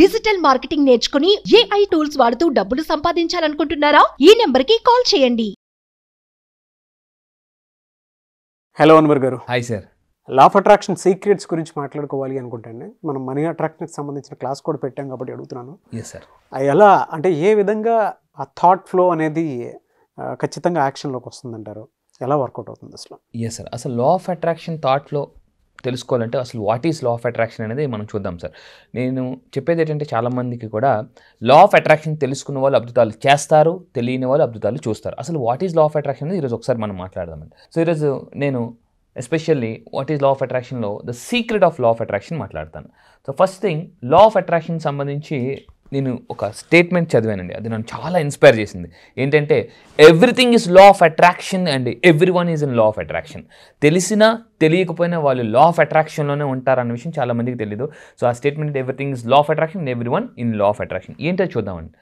Digital marketing నేర్చుకుని AI tools వాడుతూ డబ్బులు సంపాదించాలనుకుంటున్నారా? ఈ నెంబర్కి కాల్ చేయండి. హలో అన్వర్ గారు. Hi sir. Law of attraction secrets గురించి మాట్లాడుకోవాలి అనుకుంటాను. మనం మనీ అట్రాక్షన్కి సంబంధించిన క్లాస్ కూడా పెట్టాం కాబట్టి అడుగుతున్నాను. సార్ ఎలా అంటే ఏ విధంగా ఆ థాట్ ఫ్లో అనేది ఖచ్చితంగా యాక్షన్లోకి వస్తుందంటారు? ఎలా వర్కౌట్ అవుతుంది అసలు? సార్ అసలు లా ఆఫ్ అట్రాక్షన్ థాట్లో తెలుసుకోవాలంటే అసలు what is law of attraction అనేది మనం చూద్దాం సార్. నేను చెప్పేది ఏంటంటే చాలామందికి కూడా లా ఆఫ్ అట్రాక్షన్ తెలుసుకున్న వాళ్ళు అద్భుతాలు చేస్తారు, తెలియని వాళ్ళు అద్భుతాలు చూస్తారు. అసలు what is law of attraction అనేది ఈరోజు ఒకసారి మనం మాట్లాడదామండి. సో ఈరోజు నేను especially what is law of అట్రాక్షన్లో the secret of law of attraction మాట్లాడతాను. So first thing, law of attraction సంబంధించి నేను ఒక స్టేట్మెంట్ చదివానండి, అది నన్ను చాలా ఇన్స్పైర్ చేసింది. ఏంటంటే everything is law of attraction and every one is in law of attraction. తెలిసినా తెలియకపోయినా వాళ్ళు లా ఆఫ్ అట్రాక్షన్లోనే ఉంటారన్న విషయం చాలామందికి తెలియదు. సో ఆ statement everything is law of attraction and every one in law of attraction ఏంటో చూద్దామండి.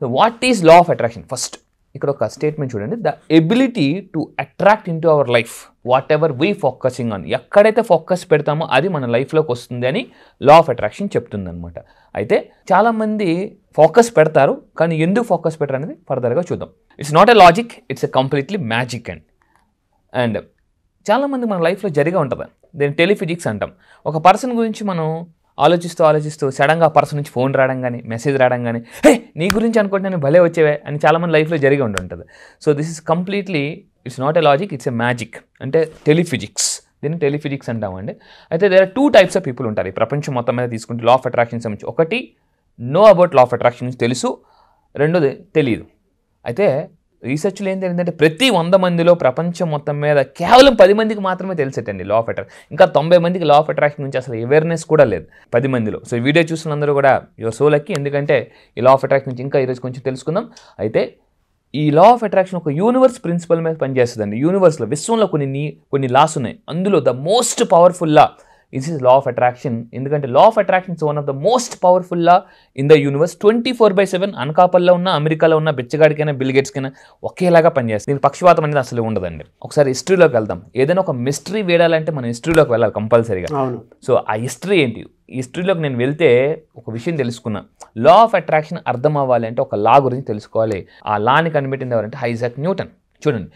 So what is law of attraction? First ఇక్కడ ఒక స్టేట్మెంట్ చూడండి, the ability to attract in to our life what ever we focusing on. ఎక్కడైతే focus పెడతామో అది మన లైఫ్లోకి వస్తుంది అని లా ఆఫ్ అట్రాక్షన్ చెప్తుంది అనమాట. అయితే చాలామంది ఫోకస్ పెడతారు, కానీ ఎందుకు ఫోకస్ పెట్టరు అనేది ఫర్దర్గా చూద్దాం. It's not a logic, it's a completely magic and చాలామంది మన లైఫ్లో జరిగే ఉంటుంది. దీన్ని టెలిఫిజిక్స్ అంటాం. ఒక పర్సన్ గురించి మనం ఆలోచిస్తూ సడన్గా ఆ పర్సన్ నుంచి ఫోన్ రావడం కానీ, మెసేజ్ రావడం కానీ, హే నీ గురించి అనుకుంటే నేను భలే వచ్చేవే అని చాలామంది లైఫ్లో జరిగి ఉంటుంది. So this is completely it's not a logic, it's a magic, అంటే టెలిఫిజిక్స్. దీన్ని టెలిఫిజిక్స్ అంటామండి. అయితే there are 2 types of people ఉంటారు ఈ ప్రపంచం మొత్తం మీద తీసుకుంటే లా ఆఫ్ అట్రాక్షన్ సంబంధించి. ఒకటి know about law of attraction తెలుసు, రెండోది తెలియదు. అయితే రీసెర్చ్లో ఏం తెలియదంటే ప్రతి 100 మందిలో ప్రపంచం మొత్తం మీద కేవలం 10 మందికి మాత్రమే తెలిసేటండి లా ఆఫ్ అట్రాక్షన్. ఇంకా 90 మందికి లా ఆఫ్ అట్రాక్షన్ గురించి అసలు అవేర్నెస్ కూడా లేదు 10 మందిలో. సో ఈ వీడియో చూసిన అందరూ కూడా యువర్ సో లక్కీ, ఎందుకంటే ఈ లా ఆఫ్ అట్రాక్షన్ గురించి ఇంకా ఈరోజు కొంచెం తెలుసుకుందాం. అయితే ఈ లా ఆఫ్ అట్రాక్షన్ ఒక యూనివర్స్ ప్రిన్సిపల్ మీద పనిచేస్తుందండి. యూనివర్స్లో విశ్వంలో కొన్ని లాస్ ఉన్నాయి, అందులో the most powerful law is law of attraction. ఎందుకంటే law of attraction is one of the most powerful law in the universe. 24/7 అనకాపల్లో ఉన్న, అమెరికాలో ఉన్న బిచ్చగాడికైనా బిల్ గేట్స్కైనా ఒకేలాగా పనిచేస్తుంది. దీని పక్షపాతం అనేది అసలు ఉండదండి. ఒకసారి హిస్టరీలోకి వెళ్దాం. ఏదైనా ఒక మిస్టరీ వేయాలంటే మనం హిస్టరీలోకి వెళ్ళాలి కంపల్సరీగా. సో ఆ హిస్టరీ ఏంటి? హిస్టరీలోకి నేను వెళ్తే ఒక విషయం తెలుసుకున్నా. లా ఆఫ్ అట్రాక్షన్ అర్థం అవ్వాలి అంటే ఒక లా గురించి తెలుసుకోవాలి. ఆ లాని కనిపెట్టింది ఎవరంటే ఐజాక్ న్యూటన్. చూడండి,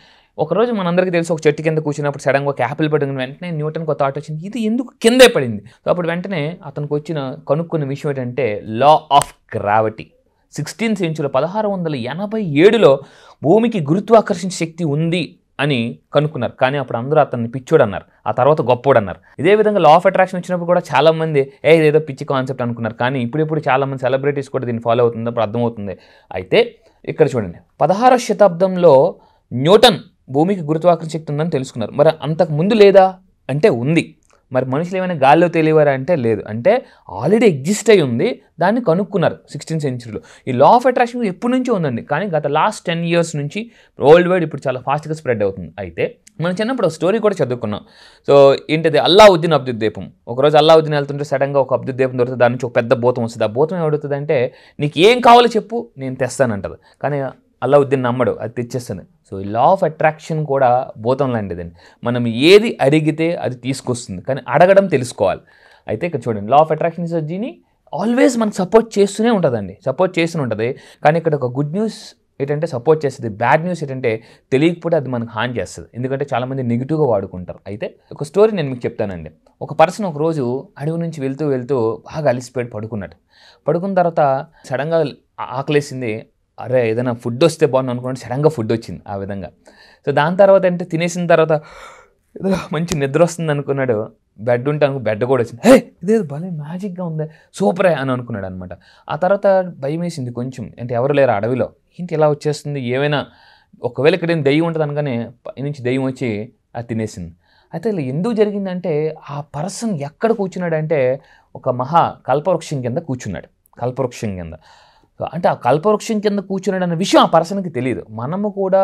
ఒకరోజు మనందరికీ తెలిసి ఒక చెట్టు కింద కూర్చున్నప్పుడు సడన్గా ఒక యాపిల్ పడిన వెంటనే న్యూటన్కి ఒక థాట్ వచ్చింది, ఇది ఎందుకు కిందే పడింది. సో అప్పుడు వెంటనే అతనికి కనుక్కున్న విషయం ఏంటంటే law of gravity. 16th century 1687లో భూమికి గురుత్వాకర్షణ శక్తి ఉంది అని కనుక్కున్నారు. కానీ అప్పుడు అందరూ అతన్ని పిచ్చోడు అన్నారు, ఆ తర్వాత గొప్పోడు అన్నారు. ఇదే విధంగా లా ఆఫ్ అట్రాక్షన్ వచ్చినప్పుడు కూడా చాలామంది ఇదేదో పిచ్చి కాన్సెప్ట్ అనుకున్నారు. కానీ ఇప్పుడు చాలామంది సెలబ్రిటీస్ కూడా దీన్ని ఫాలో అవుతుంది, అప్పుడు అర్థమవుతుంది. అయితే ఇక్కడ చూడండి, 16వ శతాబ్దంలో న్యూటన్ భూమికి గురుత్వాకర్షణ శక్తి ఉందని తెలుసుకున్నారు. మరి అంతకు ముందు లేదా అంటే ఉంది. మరి మనుషులు ఏమైనా గాల్లో తెలియవారా అంటే లేదు. అంటే ఆల్రెడీ ఎగ్జిస్ట్ అయి ఉంది, దాన్ని కనుక్కున్నారు 16th centuryలో. ఈ లా ఆఫ్ అట్రాక్షన్ ఎప్పటి నుంచో ఉందండి, కానీ గత లాస్ట్ 10 years నుంచి వరల్డ్ వైడ్ ఇప్పుడు చాలా ఫాస్ట్గా స్ప్రెడ్ అవుతుంది. అయితే మనం చిన్నప్పుడు ఒక స్టోరీ కూడా చదువుకున్నాం. సో ఏంటిది, అల్లావుద్దీన్ అబ్దుల్ దీపం. ఒకరోజు అల్లావుద్దీన్ వెళ్తుంటే సడన్గా ఒక అబ్దుల్ దీపం దొరుకుతుంది, దాని నుంచి ఒక పెద్ద భూతం వస్తుంది. ఆ భూతం ఏమడుగుతుంది అంటే నీకు ఏం కావాలో చెప్పు నేను తెస్తానంటది. కానీ అల్లావుద్దీన్ నమ్మడు, అది తెచ్చేస్తుంది. సో ఈ లా ఆఫ్ అట్రాక్షన్ కూడా భూతం లాంటిదండి. మనం ఏది అడిగితే అది తీసుకొస్తుంది, కానీ అడగడం తెలుసుకోవాలి. అయితే ఇక్కడ చూడండి, law of attraction is genie always మనకు సపోర్ట్ చేస్తూనే ఉంటుందండి, సపోర్ట్ చేస్తూనే ఉంటుంది. కానీ ఇక్కడ ఒక గుడ్ న్యూస్ ఏంటంటే సపోర్ట్ చేస్తుంది, బ్యాడ్ న్యూస్ ఏంటంటే తెలియకపోతే అది మనకు హాని చేస్తుంది. ఎందుకంటే చాలామంది నెగిటివ్గా వాడుకుంటారు. అయితే ఒక స్టోరీ నేను మీకు చెప్తానండి. ఒక పర్సన్ ఒకరోజు అడవి నుంచి వెళ్తూ బాగా అలిసిపోయి పడుకున్న తర్వాత సడన్గా ఆకలేసింది. అరే ఏదైనా ఫుడ్ వస్తే బాగుంది అనుకున్నాడు, సడన్గా ఫుడ్ వచ్చింది ఆ విధంగా. సో దాని తర్వాత అంటే తినేసిన తర్వాత ఏదో మంచి నిద్ర వస్తుంది అనుకున్నాడు. బెడ్ ఉంటే బెడ్ కూడా వచ్చింది. ఇదేదో భలే మ్యాజిక్గా ఉంది, సూపరే అని అనుకున్నాడు అనమాట. ఆ తర్వాత భయం వేసింది కొంచెం, అంటే ఎవరు లేరు అడవిలో, ఏంటి ఇలా వచ్చేస్తుంది, ఏమైనా ఒకవేళ ఇక్కడ దెయ్యం ఉంటుంది అనగానే పైనుంచి దెయ్యం వచ్చి అది తినేసింది. అయితే ఇలా ఎందుకు జరిగిందంటే ఆ పర్సన్ ఎక్కడ కూర్చున్నాడంటే ఒక కల్పవృక్షం కింద కూర్చున్నాడు. కల్పవృక్షం కింద అంటే ఆ కల్పవృక్షం కింద కూర్చున్నాడు అన్న విషయం ఆ పర్సన్కి తెలియదు. మనము కూడా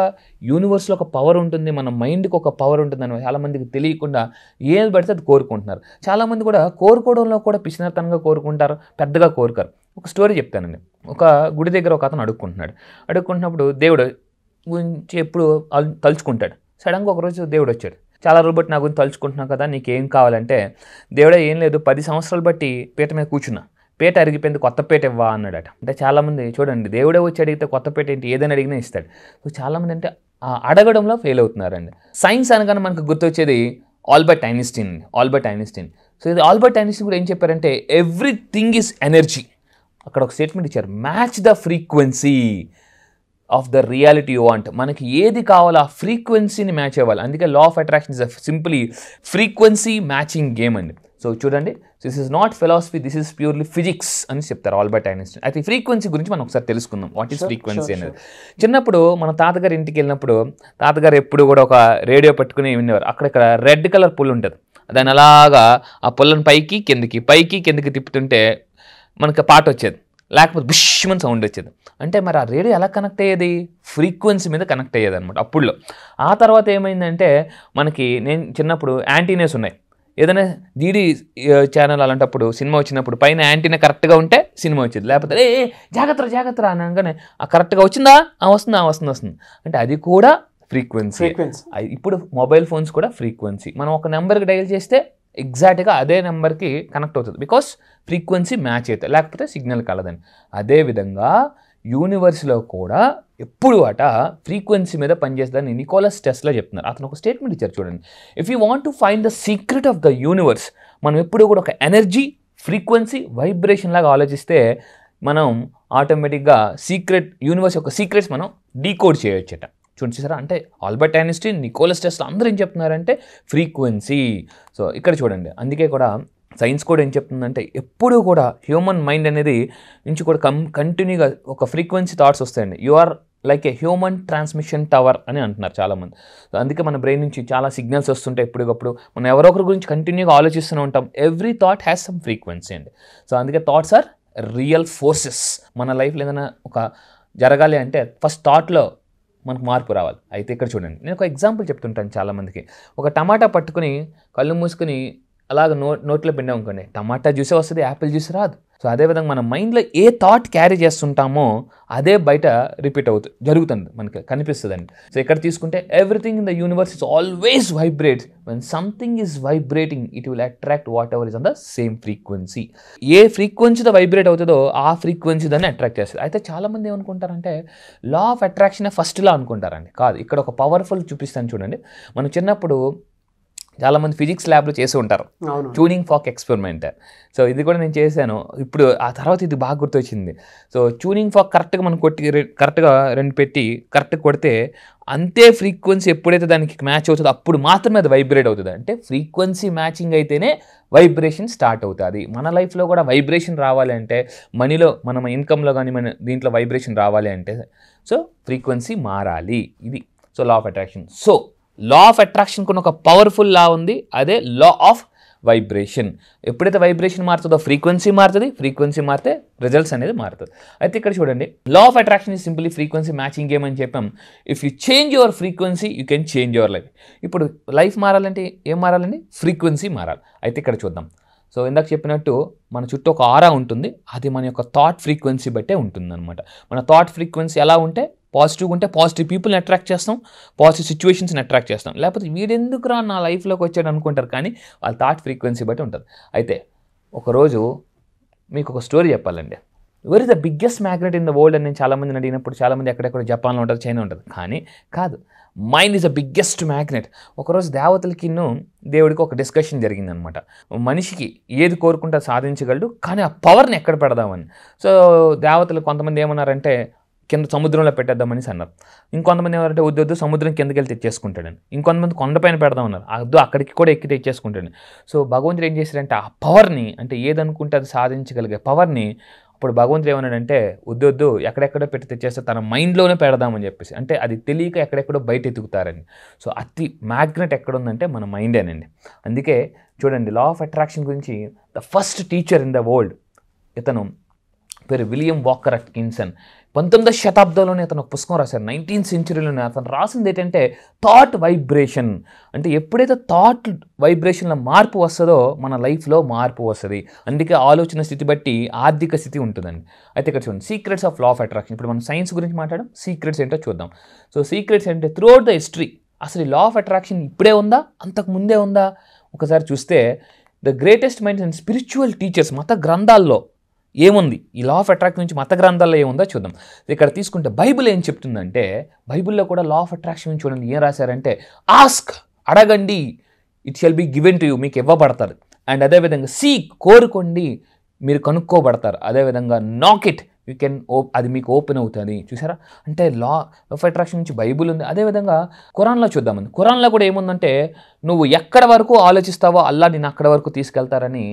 యూనివర్స్లో ఒక పవర్ ఉంటుంది, మన మైండ్కి ఒక పవర్ ఉంటుంది అని చాలామందికి తెలియకుండా ఏది పడితే అది కోరుకుంటున్నారు. చాలామంది కూడా కోరుకోవడంలో కూడా పిచ్చినతనంగా కోరుకుంటారు, పెద్దగా కోరుకారు. ఒక స్టోరీ చెప్తానండి. ఒక గుడి దగ్గర ఒక అతను అడుక్కుంటున్నప్పుడు దేవుడు గురించి ఎప్పుడు తలుచుకుంటాడు. సడన్గా ఒకరోజు దేవుడు వచ్చాడు. చాలా రోజులు బట్టి నా గురించి తలుచుకుంటున్నావు కదా, నీకేం కావాలంటే దేవుడే ఏం లేదు, 10 సంవత్సరాలు బట్టి పీట మీద కూర్చున్నా, పేట అరిగిపోయింది కొత్త పేట ఇవ్వా అన్నాడట. అంటే చాలామంది చూడండి దేవుడే వచ్చి అడిగితే కొత్త పేట ఏంటి ఏదైనా అడిగినా ఇస్తాడు. సో చాలామంది అంటే అడగడంలో ఫెయిల్ అవుతున్నారండి. సైన్స్ అనగానే మనకు గుర్తొచ్చేది ఆల్బర్ట్ ఐన్స్టీన్. సో ఇది ఆల్బర్ట్ ఐన్స్టీన్ కూడా ఏం చెప్పారంటే ఎవ్రీథింగ్ ఈజ్ ఎనర్జీ. అక్కడ ఒక స్టేట్మెంట్ ఇచ్చారు, match the frequency of the reality you want. మనకి ఏది కావాలో ఆ ఫ్రీక్వెన్సీని మ్యాచ్ అవ్వాలి. అందుకే లా of attraction is simply frequency matching game అండి. సో చూడండి, this is not philosophy, this is purely physics అని చెప్తారు ఆల్బర్ట్ ఐన్స్టీన్. అయితే ఫ్రీక్వెన్సీ గురించి మనం ఒకసారి తెలుసుకుందాం, వాట్ ఈస్ ఫ్రీక్వెన్సీ అనేది. చిన్నప్పుడు మన తాతగారి ఇంటికి వెళ్ళినప్పుడు తాతగారు ఎప్పుడు కూడా ఒక రేడియో పెట్టుకుని వినేవారు. అక్కడ రెడ్ కలర్ పుల్ ఉంటుంది, దాన్ని అలాగా ఆ పుల్లని పైకి కిందకి తిప్పుతుంటే మనకి పాట వచ్చేది, లేకపోతే బుష్మని సౌండ్ వచ్చేది. అంటే మరి ఆ రేడియో ఎలా కనెక్ట్ అయ్యేది? ఫ్రీక్వెన్సీ మీద కనెక్ట్ అయ్యేది అనమాట అప్పుడులో. ఆ తర్వాత ఏమైందంటే నేను చిన్నప్పుడు యాంటీనేస్ ఉన్నాయి, ఏదైనా డీడీ ఛానల్ అలాంటప్పుడు సినిమా వచ్చినప్పుడు పైన యాంటీనా కరెక్ట్గా ఉంటే సినిమా వచ్చేది, లేకపోతే జాగ్రత్త అనగానే కరెక్ట్గా వచ్చిందా వస్తుంది. అంటే అది కూడా ఫ్రీక్వెన్సీ. ఇప్పుడు మొబైల్ ఫోన్స్ కూడా ఫ్రీక్వెన్సీ. మనం ఒక నెంబర్కి డయల్ చేస్తే ఎగ్జాక్ట్గా అదే నెంబర్కి కనెక్ట్ అవుతుంది, బికాస్ ఫ్రీక్వెన్సీ మ్యాచ్ అవుతుంది, లేకపోతే సిగ్నల్ కలదని. అదేవిధంగా యూనివర్స్లో కూడా ఎప్పుడు ఫ్రీక్వెన్సీ మీద పనిచేస్తుందని నికోలస్ టెస్లా చెప్తున్నారు. అతను ఒక స్టేట్మెంట్ ఇచ్చారు చూడండి, if you want to find the secret of the universe, మనం ఎప్పుడు కూడా ఒక ఎనర్జీ, ఫ్రీక్వెన్సీ, వైబ్రేషన్ లాగా ఆలోచిస్తే మనం ఆటోమేటిక్గా యూనివర్స్ యొక్క సీక్రెట్స్ మనం డీకోడ్ చేయొచ్చట. చూసారా, అంటే ఆల్బర్ట్ ఐన్స్టీన్, నికోలస్ టెస్లా అందరూ ఏం చెప్తున్నారంటే ఫ్రీక్వెన్సీ. సో ఇక్కడ చూడండి, అందుకే కూడా సైన్స్ కూడా ఏం చెప్తుందంటే ఎప్పుడూ కూడా హ్యూమన్ మైండ్ అనేది నుంచి కూడా కంటిన్యూగా ఒక ఫ్రీక్వెన్సీ థాట్స్ వస్తాయండి. You are like a human transmission tower అని అంటున్నారు చాలామంది. సో అందుకే మన బ్రెయిన్ నుంచి చాలా సిగ్నల్స్ వస్తుంటాయి ఎప్పటికప్పుడు. మనం ఎవరో ఒకరి గురించి కంటిన్యూగా ఆలోచిస్తూనే ఉంటాం. Every thought has some frequency అండి. సో అందుకే థాట్స్ ఆర్ రియల్ ఫోర్సెస్. మన లైఫ్లో ఏదైనా ఒక జరగాలి అంటే ఫస్ట్ థాట్లో మనకు మార్పు రావాలి. అయితే ఇక్కడ చూడండి, నేను ఒక ఎగ్జాంపుల్ చెప్తుంటాను చాలామందికి. ఒక టమాటా పట్టుకుని కళ్ళు మూసుకుని అలాగ నోట్లో పిండాం అనుకోండి, టమాటా జ్యూసే వస్తుంది, యాపిల్ జ్యూస్ రాదు. సో అదేవిధంగా మన మైండ్లో ఏ థాట్ క్యారీ చేస్తుంటామో అదే బయట రిపీట్ జరుగుతుంది, మనకి కనిపిస్తుందండి. సో ఇక్కడ తీసుకుంటే everything in the universe is always vibrates. When something is vibrating it will attract whatever is on the same frequency. ఏ ఫ్రీక్వెన్సీతో వైబ్రేట్ అవుతుందో ఆ ఫ్రీక్వెన్సీ దాన్ని అట్రాక్ట్ చేస్తుంది. అయితే చాలామంది ఏమనుకుంటారంటే law of attraction first law అనుకుంటారండి. కాదు, ఇక్కడ ఒక పవర్ఫుల్ చూపిస్తాను చూడండి. మనం చిన్నప్పుడు చాలామంది ఫిజిక్స్ ల్యాబ్లో చేసి ఉంటారు ట్యూనింగ్ ఫాక్ ఎక్స్పెరిమెంట్. సో ఇది కూడా నేను చేశాను. ఇప్పుడు ఆ తర్వాత ఇది బాగా గుర్తొచ్చింది. సో ట్యూనింగ్ ఫాక్ కరెక్ట్గా మనం కరెక్ట్గా రెండు పెట్టి కరెక్ట్గా కొడితే అంతే ఫ్రీక్వెన్సీ ఎప్పుడైతే దానికి మ్యాచ్ అవుతుందో అప్పుడు మాత్రమే అది వైబ్రేట్ అవుతుంది. అంటే ఫ్రీక్వెన్సీ మ్యాచింగ్ అయితేనే వైబ్రేషన్ స్టార్ట్ అవుతుంది. మన లైఫ్లో కూడా వైబ్రేషన్ రావాలి అంటే, మనీలో మన ఇన్కమ్లో కానీ మన దీంట్లో వైబ్రేషన్ రావాలి అంటే సో ఫ్రీక్వెన్సీ మారాలి. ఇది so law of attraction. So law of attraction కొన్ని ఒక పవర్ఫుల్ లా ఉంది, అదే లా ఆఫ్ వైబ్రేషన్. ఎప్పుడైతే వైబ్రేషన్ మారుతుందో ఫ్రీక్వెన్సీ మారుతుంది, ఫ్రీక్వెన్సీ మారితే రిజల్ట్స్ అనేది మారుతుంది. అయితే ఇక్కడ చూడండి, law of attraction is simply frequency matching game అని చెప్పాం. If you change your frequency you can change your life. ఇప్పుడు లైఫ్ మారాలంటే ఏం మారాలండి? ఫ్రీక్వెన్సీ మారాలి. అయితే ఇక్కడ చూద్దాం. సో ఇందాక చెప్పినట్టు మన చుట్టూ ఒక ఆరా ఉంటుంది, అది మన యొక్క థాట్ ఫ్రీక్వెన్సీ బట్టే ఉంటుంది అనమాట. మన థాట్ ఫ్రీక్వెన్సీ ఎలా ఉంటే పాజిటివ్గా ఉంటే పాజిటివ్ పీపుల్ని అట్రాక్ట్ చేస్తాం, పాజిటివ్ సిచ్యువేషన్స్ని అట్రాక్ట్ చేస్తాం. లేకపోతే వీడెందుకురా నా లైఫ్లోకి వచ్చాడు అనుకుంటారు, కానీ వాళ్ళ థాట్ ఫ్రీక్వెన్సీ బట్టి ఉంటుంది. అయితే ఒకరోజు మీకు ఒక స్టోరీ చెప్పాలండి. Where is the biggest magnet in the world అని నేను చాలామందిని అడిగినప్పుడు చాలామంది ఎక్కడెక్కడ జపాన్లో ఉంటుంది, చైనా ఉంటుంది, కానీ కాదు. Mind is the biggest magnet. ఒకరోజు దేవతలకిను దేవుడికి ఒక డిస్కషన్ జరిగిందనమాట. మనిషికి ఏది కోరుకుంటే సాధించగలడు, కానీ ఆ పవర్ని ఎక్కడ పెడదామని. సో దేవతలు కొంతమంది ఏమన్నారంటే కింద సముద్రంలో పెట్టేద్దామని అన్నారు. ఇంకొంతమంది ఏమంటే వద్దు సముద్రం కిందకి వెళ్ళి తెచ్చేసుకుంటాడని. ఇంకొంతమంది కొండపైన పెడదామన్నారు, వద్దు అక్కడికి కూడా ఎక్కి తెచ్చేసుకుంటాడని. సో భగవంతుడు ఏం చేశారంటే ఆ పవర్ని, అంటే ఏదనుకుంటే అది సాధించగలిగే పవర్ని, అప్పుడు భగవంతుడు ఏమన్నాడంటే వద్దు ఎక్కడెక్కడో పెట్టి తెచ్చేస్తే తన మైండ్లోనే పెడదామని చెప్పేసి. అంటే అది తెలియక ఎక్కడెక్కడో బయట ఎత్తుకుతారని. సో అతి మ్యాగ్నెట్ ఎక్కడుందంటే మన మైండేనండి. అందుకే చూడండి, లా ఆఫ్ అట్రాక్షన్ గురించి the first teacher in the world, ఇతను పేరు విలియం వాకర్ అట్కిన్సన్. 19వ శతాబ్దంలోనే అతను ఒక పుస్తకం రాశారు, 19th సెంచురీలోనే. అతను రాసింది ఏంటంటే థాట్ వైబ్రేషన్. అంటే ఎప్పుడైతే థాట్ వైబ్రేషన్లో మార్పు వస్తుందో మన లైఫ్లో మార్పు వస్తుంది. అందుకే ఆలోచన స్థితి బట్టి ఆర్థిక స్థితి ఉంటుందండి. అయితే ఇక్కడ చూడండి, secrets of law of attraction. ఇప్పుడు మనం సైన్స్ గురించి మాట్లాడడం, సీక్రెట్స్ ఏంటో చూద్దాం. సో సీక్రెట్స్ అంటే త్రూ అవుట్ ద హిస్టరీ అసలు ఈ లా ఆఫ్ అట్రాక్షన్ ఇప్పుడే ఉందా, అంతకు ముందే ఉందా? ఒకసారి చూస్తే the greatest minds and spiritual teachers, మత గ్రంథాల్లో ఏముంది ఈ లా ఆఫ్ అట్రాక్షన్ నుంచి మత గ్రంథాల్లో ఏముందో చూద్దాం. ఇక్కడ తీసుకుంటే బైబిల్ ఏం చెప్తుందంటే, బైబిల్లో కూడా లా ఆఫ్ అట్రాక్షన్ నుంచి చూడండి ఏం రాశారంటే, ఆస్క్ అడగండి, it shall be given to you, మీకు ఇవ్వబడతారు. అండ్ అదేవిధంగా సీక్ కోరుకోండి, మీరు కనుక్కోబడతారు. అదేవిధంగా నాక్ ఇట్ యూ కెన్ అది మీకు ఓపెన్ అవుతుంది. చూసారా, అంటే లా ఆఫ్ అట్రాక్షన్ నుంచి బైబిల్ ఉంది. అదేవిధంగా ఖురాన్లో చూద్దామండి. ఖురాన్లో కూడా ఏముందంటే, నువ్వు ఎక్కడ వరకు ఆలోచిస్తావో అల్లా నేను అక్కడ వరకు తీసుకెళ్తారని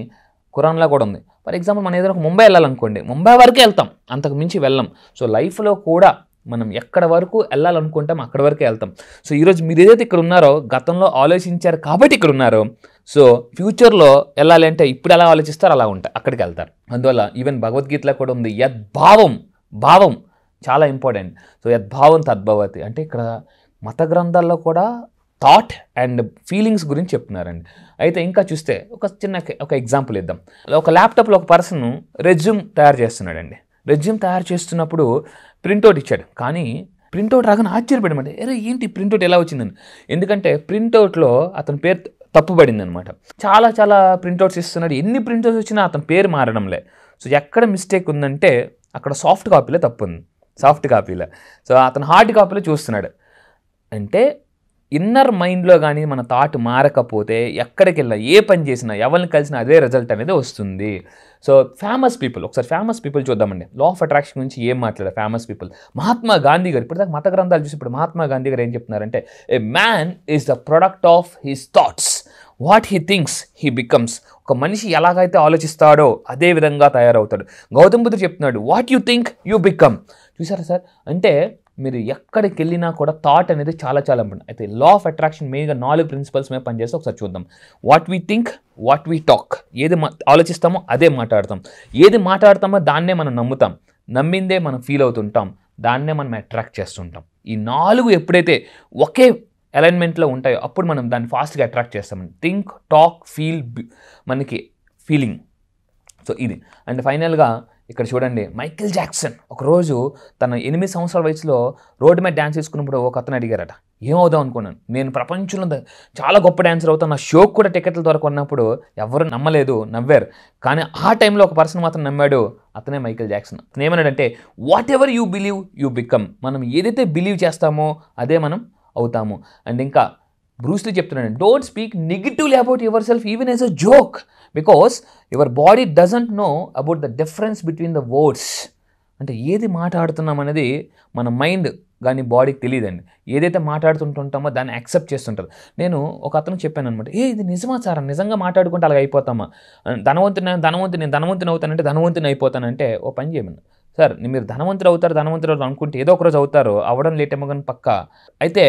ఖురాన్లో కూడా ఉంది. ఫర్ ఎగ్జాంపుల్ మన ఏదైనా ముంబై వెళ్ళాలనుకోండి, ముంబై వరకే వెళ్తాం, అంతకు మించి వెళ్ళాం. సో లైఫ్లో కూడా మనం ఎక్కడ వరకు వెళ్ళాలనుకుంటాం అక్కడ వరకే వెళ్తాం. సో ఈరోజు మీరు ఏదైతే ఇక్కడ ఉన్నారో గతంలో ఆలోచించారు కాబట్టి ఇక్కడ ఉన్నారో, సో ఫ్యూచర్లో వెళ్ళాలి అంటే ఇప్పుడు ఎలా ఆలోచిస్తారో అలా ఉంటాయి, అక్కడికి వెళ్తారు. అందువల్ల ఈవెన్ భగవద్గీతలో కూడా ఉంది భావం చాలా ఇంపార్టెంట్. సో యద్భావం తద్భవతి అంటే ఇక్కడ మత గ్రంథాల్లో కూడా థాట్ అండ్ ఫీలింగ్స్ గురించి చెప్తున్నారండి. అయితే ఇంకా చూస్తే ఒక ఎగ్జాంపుల్ ఇద్దాం. ఒక ల్యాప్టాప్లో ఒక పర్సన్ రెజ్యూమ్ తయారు చేస్తున్నాడండి. రెజ్యూమ్ తయారు చేస్తున్నప్పుడు ప్రింట్అవుట్ ఇచ్చాడు, కానీ ప్రింట్అవుట్ రాగానే ఆశ్చర్యపడమంటే, ఏంటి ప్రింట్అవుట్ ఎలా వచ్చిందని. ఎందుకంటే ప్రింట్అవుట్లో అతని పేరు తప్పుపడింది అనమాట. చాలా ప్రింట్అవుట్స్ ఇస్తున్నాడు, ఎన్ని ప్రింట్అవుట్స్ వచ్చినా అతని పేరు మారడంలే. సో ఎక్కడ మిస్టేక్ ఉందంటే అక్కడ సాఫ్ట్ కాపీలో తప్పు ఉంది, సాఫ్ట్ కాపీలో. సో అతను హార్డ్ కాపీలో చూస్తున్నాడు. అంటే ఇన్నర్ మైండ్లో కానీ మన థాట్ మారకపోతే ఎక్కడికి వెళ్ళినా ఏ పని చేసినా ఎవరిని కలిసినా అదే రిజల్ట్ అనేది వస్తుంది. సో ఫేమస్ పీపుల్, ఒకసారి ఫేమస్ పీపుల్ చూద్దామండి. లా ఆఫ్ అట్రాక్షన్ గురించి ఏం మాట్లాడారు ఫేమస్ పీపుల్. మహాత్మా గాంధీ గారు, ఇప్పుడు దాకా మత గ్రంథాలు చూసి ఇప్పుడు మహాత్మా గాంధీ గారు ఏం చెప్తున్నారంటే, ఏ man is the product of his thoughts, what he thinks he becomes. ఒక మనిషి ఎలాగైతే ఆలోచిస్తాడో అదే విధంగా తయారవుతాడు. గౌతమ్ బుద్ధుడు చెప్తున్నాడు, what you think you become. చూసారా సార్, అంటే మీరు ఎక్కడికి వెళ్ళినా కూడా థాట్ అనేది చాలా ఇంపార్టెంట్. అయితే లా ఆఫ్ అట్రాక్షన్ మెయిన్గా 4 ప్రిన్సిపల్స్ మీద పనిచేస్తే ఒకసారి చూద్దాం. What we think, what we talk, ఏది ఆలోచిస్తామో అదే మాట్లాడతాం, ఏది మాట్లాడతామో దాన్నే మనం నమ్ముతాం, నమ్మిందే మనం ఫీల్ అవుతుంటాం, దాన్నే మనం అట్రాక్ట్ చేస్తుంటాం. ఈ 4 ఎప్పుడైతే ఒకే అలైన్మెంట్లో ఉంటాయో అప్పుడు మనం దాన్ని ఫాస్ట్గా అట్రాక్ట్ చేస్తామండి. థింక్, టాక్, ఫీల్, మనకి ఫీలింగ్. సో ఇది. అండ్ ఫైనల్గా ఇక్కడ చూడండి, మైకేల్ జాక్సన్ ఒకరోజు తన 8 సంవత్సరాల వయసులో రోడ్డు మీద డ్యాన్స్ చేసుకున్నప్పుడు ఒక అతను అడిగారట, ఏమవుదాం అనుకున్నాను, నేను ప్రపంచంలో చాలా గొప్ప డ్యాన్సర్ అవుతాను, నా షోకి కూడా టికెట్ల ద్వారా కొన్నప్పుడు ఎవరు నమ్మలేదు, నవ్వారు. కానీ ఆ టైంలో ఒక పర్సన్ మాత్రం నమ్మాడు, అతనే మైకేల్ జాక్సన్. అతను ఏమన్నాడంటే, what ever you believe you become. మనం ఏదైతే బిలీవ్ చేస్తామో అదే మనం అవుతాము. అండ్ ఇంకా బ్రూస్ లీ చెప్తున్నాడు, don't speak negatively about your self even as a joke, because your body doesn't know about the difference between the words. అంటే ఏది మాట్లాడుతున్నాం అనేది మన మైండ్ కానీ బాడీకి తెలియదండి. ఏదైతే మాట్లాడుతుంటుంటామో దాన్ని యాక్సెప్ట్ చేస్తుంటారు. నేను ఒక అతను చెప్పాను అనమాట, ఇది నిజమా సార్, నిజంగా మాట్లాడుకుంటే అలాగ అయిపోతామా, ధనవంతుని అవుతానంటే ధనవంతుని అయిపోతానంటే ఓ పని చేయమని, సార్ మీరు ధనవంతులు అవుతారు అనుకుంటే ఏదో ఒక రోజు అవుతారు, అవ్వడం లేట్ ఏమో కానీ పక్క. అయితే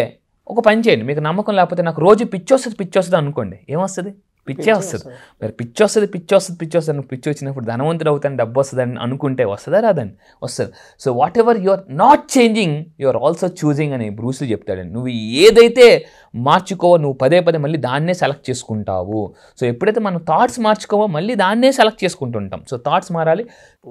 ఒక పని చేయండి, మీకు నమ్మకం లేకపోతే నాకు రోజు పిచ్చి వస్తుంది అనుకోండి, ఏమొస్తుంది, పిచ్చే వస్తుంది. మరి పిచ్చి వస్తుంది పిచ్చి వచ్చినప్పుడు ధనవంతుడు అవుతాను, డబ్బు వస్తుందని అనుకుంటే వస్తుందా రాదని, వస్తుంది. So whatever you are not changing you are also choosing అని బ్రూస్ లీ చెప్తాడండి. నువ్వు ఏదైతే మార్చుకోవో నువ్వు పదే మళ్ళీ దాన్నే సెలెక్ట్ చేసుకుంటావు. సో ఎప్పుడైతే మనం థాట్స్ మార్చుకోవో మళ్ళీ దాన్నే సెలెక్ట్ చేసుకుంటుంటాం. సో థాట్స్ మారాలి.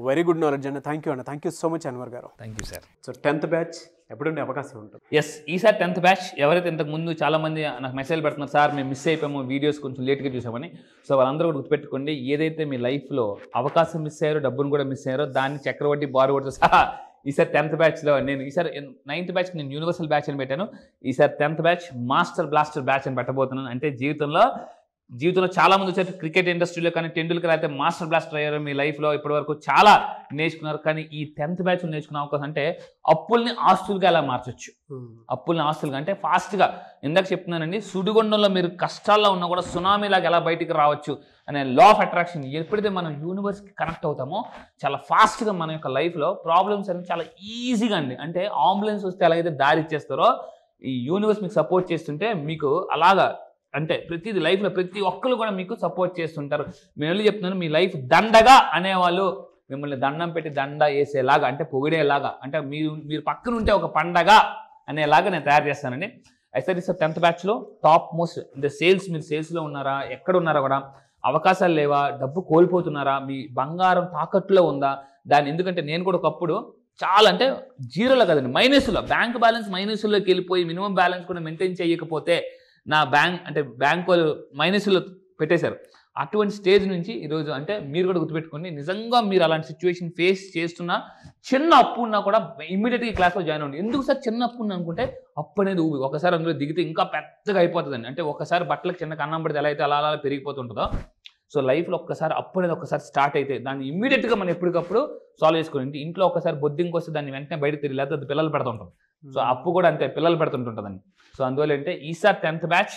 వెరీ గుడ్ నాలెడ్జ్ అండి. Thank you so much Anwar గారు. Thank you sir. So 10th batch ఎప్పుడుండే అవకాశం ఉంటుంది? ఎస్, ఈసారి 10th బ్యాచ్. ఎవరైతే ఇంతకు ముందు చాలామంది నాకు మెసేజ్ పెడుతున్నారు, సార్ మేము మిస్ అయిపోయాము, వీడియోస్ కొంచెం లేట్గా చూసామని. సో వాళ్ళందరూ కూడా గుర్తుపెట్టుకోండి, ఏదైతే మీ లైఫ్లో అవకాశం మిస్ అయ్యారో, డబ్బును కూడా మిస్ అయ్యారో, దాన్ని చక్రవడ్డీ బారువడ్డీతో సహా ఈసారి 10th బ్యాచ్లో నేను ఈసారి 9th బ్యాచ్కి నేను యూనివర్సల్ బ్యాచ్ అని పెట్టాను. ఈసారి 10th batch master blaster batch అని పెట్టబోతున్నాను. అంటే జీవితంలో చాలా మంది వచ్చారు క్రికెట్ ఇండస్ట్రీలో, కానీ టెండూల్కర్ అయితే మాస్టర్ బ్లాస్టర్ అయ్యారు. మీ లైఫ్లో ఇప్పటివరకు చాలా నేర్చుకున్నారు, కానీ ఈ 10th బ్యాచ్లో నేర్చుకునే అవకాశం అంటే అప్పుల్ని ఆస్తులుగా ఎలా మార్చొచ్చు, అప్పుల్ని ఆస్తులుగా అంటే ఫాస్ట్గా. ఇందాక చెప్తున్నానండి, సుడిగుండంలో మీరు కష్టాల్లో ఉన్నా కూడా సునామీలాగా ఎలా బయటికి రావచ్చు అనే లా ఆఫ్ అట్రాక్షన్. ఎప్పుడైతే మనం యూనివర్స్కి కనెక్ట్ అవుతామో చాలా ఫాస్ట్గా మన యొక్క లైఫ్లో ప్రాబ్లమ్స్ అనేవి చాలా ఈజీగా అండి. అంటే అంబులెన్స్ వస్తే ఎలాగైతే దారి ఇచ్చేస్తారో ఈ యూనివర్స్ మీకు సపోర్ట్ చేస్తుంటే మీకు అలాగా, అంటే ప్రతిది లైఫ్లో ప్రతి ఒక్కరు కూడా మీకు సపోర్ట్ చేస్తుంటారు. నేను వెళ్ళి చెప్తున్నాను, మీ లైఫ్ దండగా అనేవాళ్ళు మిమ్మల్ని దండం పెట్టి దండ వేసేలాగా, అంటే పొగిడేలాగా, అంటే మీరు పక్కన ఉంటే ఒక పండగ అనేలాగా నేను తయారు చేస్తానండి. అయితే 10th బ్యాచ్లో టాప్ మోస్ట్ అంటే సేల్స్, మీరు సేల్స్లో ఉన్నారా, ఎక్కడ ఉన్నారా కూడా అవకాశాలు లేవా, డబ్బు కోల్పోతున్నారా, మీ బంగారం తాకట్టులో ఉందా, దాన్ని ఎందుకంటే నేను కూడా ఒకప్పుడు చాలా అంటే జీరోలో కదండి, మైనస్లో, బ్యాంక్ బ్యాలెన్స్ మైనస్లోకి వెళ్ళిపోయి మినిమం బ్యాలెన్స్ కూడా మెయింటైన్ చేయకపోతే నా బ్యాంక్ వాళ్ళు మైనస్లో పెట్టేశారు. అటువంటి స్టేజ్ నుంచి ఈరోజు అంటే మీరు కూడా గుర్తుపెట్టుకోండి, నిజంగా మీరు అలాంటి సిచ్యువేషన్ ఫేస్ చేస్తున్న చిన్న అప్పు ఉన్నా కూడా ఇమ్మీడియట్గా ఈ క్లాస్లో జాయిన్ అవ్వండి. ఎందుకు సార్ చిన్న అప్పు ఉన్నా అనుకుంటే అప్పు అనేది ఊబి ఒకసారి అందులో దిగితే ఇంకా పెద్దగా అయిపోతుందండి. అంటే ఒకసారి బట్టలకు చిన్న కన్నం పడితే ఎలా అయితే అలా అలా పెరిగిపోతుంటుందో, సో లైఫ్లో ఒక్కసారి అప్పు అనేది ఒకసారి స్టార్ట్ అయితే దాన్ని ఇమ్మీడియట్గా మనం ఎప్పటికప్పుడు సాల్వ్ చేసుకోండి. ఇంట్లో ఒకసారి బొద్దింకి వస్తే దాన్ని వెంటనే బయట తిరిగి లేకపోతే అది పిల్లలు పెడుతుంటాం. సో అప్పు కూడా అంతే, పిల్లలు పెడుతుంటుంటుందండి. సో అందువల్ల అంటే ఈసారి 10th batch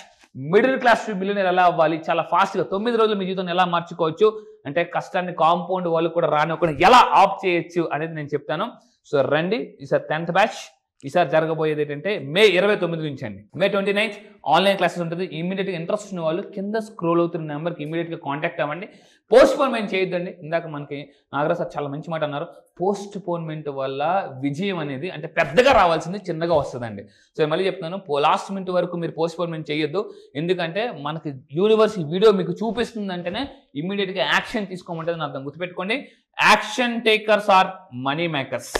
middle class to millionaire ఎలా అవ్వాలి, చాలా ఫాస్ట్గా 9 రోజులు మీ జీవితాన్ని ఎలా మార్చుకోవచ్చు, అంటే కష్టాన్ని కాంపౌండ్ వాళ్ళు కూడా రానివ్వకుండా ఎలా ఆఫ్ చేయొచ్చు అనేది నేను చెప్తాను. సో రండి, ఈసారి 10th బ్యాచ్ ఈసారి జరగబోయేది ఏంటంటే మే 29 నుంచి అండి. మే 29th ఆన్లైన్ క్లాసెస్ ఉంటుంది. ఇమీడియట్గా ఇంట్రెస్ట్ ఉన్న వాళ్ళు కింద స్క్రోల్ అవుతున్న నెంబర్కి ఇమీడియట్గా కాంటాక్ట్ అవ్వండి. పోస్ట్పోన్మెంట్ చేయొద్దండి. ఇందాక మనకి నాగరాజ్ సార్ చాలా మంచి మాట అన్నారు, పోస్ట్పోన్మెంట్ వల్ల విజయం అనేది అంటే పెద్దగా రావాల్సింది చిన్నగా వస్తుందండి. సో మళ్ళీ చెప్తున్నాను, లాస్ట్ మినిట్ వరకు మీరు పోస్ట్పోన్మెంట్ చేయొద్దు. ఎందుకంటే మనకి యూనివర్స్ ఈ వీడియో మీకు చూపిస్తుందంటేనే ఇమీడియట్గా యాక్షన్ తీసుకోమంటుంది అర్థం. గుర్తుపెట్టుకోండి, action takers are money makers.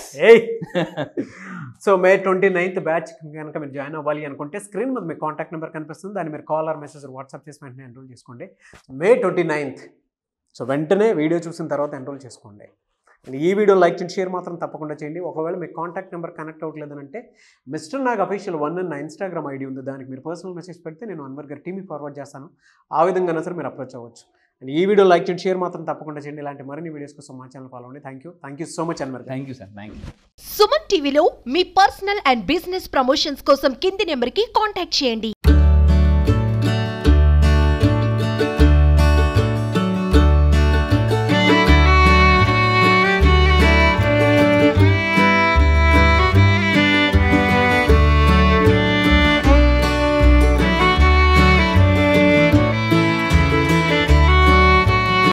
So May 29th batch కనుక మీరు జాయిన్ అవ్వాలి అనుకుంటే స్క్రీన్ మీద మీ కాంటాక్ట్ నెంబర్ కనిపిస్తుంది, దాన్ని మీరు కాల్ ఆర్ మెసేజ్ వాట్సాప్ చేసి వెంటనే ఎన్రోల్ చేసుకోండి. మే 29th. సో వెంటనే వీడియో చూసిన తర్వాత ఎన్రోల్ చేసుకోండి. ఈ వీడియో లైక్ చేయండి, షేర్ మాత్రం తప్పకుండా చేయండి. ఒకవేళ మీ కాంటాక్ట్ నెంబర్ కనెక్ట్ అవ్వట్లేదనంటే మిస్టర్ నాగ్ అఫీషియల్ 1 నా ఇన్స్టాగ్రామ్ ఐడి ఉంది, దానికి మీరు పర్సనల్ మెసేజ్ పెడితే నేను అన్వర్ గారి టీమ్కి ఫార్వర్డ్ చేస్తాను. ఆ విధంగా సరే మీరు అప్రోచ్ అవ్వచ్చు. అండ్ ఈ వీడియో లైక్ చేయండి, షేర్ మాత్రం తప్పకుండా చేయండి. ఇలాంటి మరిన్ని వీడియోస్ కోసం మా ఛానల్ ఫాలో అవ్వండి. Thank you so much Anwar. Thank you sir, thank you. Suman టీవీలో మీ పర్సనల్ అండ్ బిజినెస్ ప్రమోషన్స్ కోసం కింది నెంబర్కి కాంటాక్ట్ చేయండి.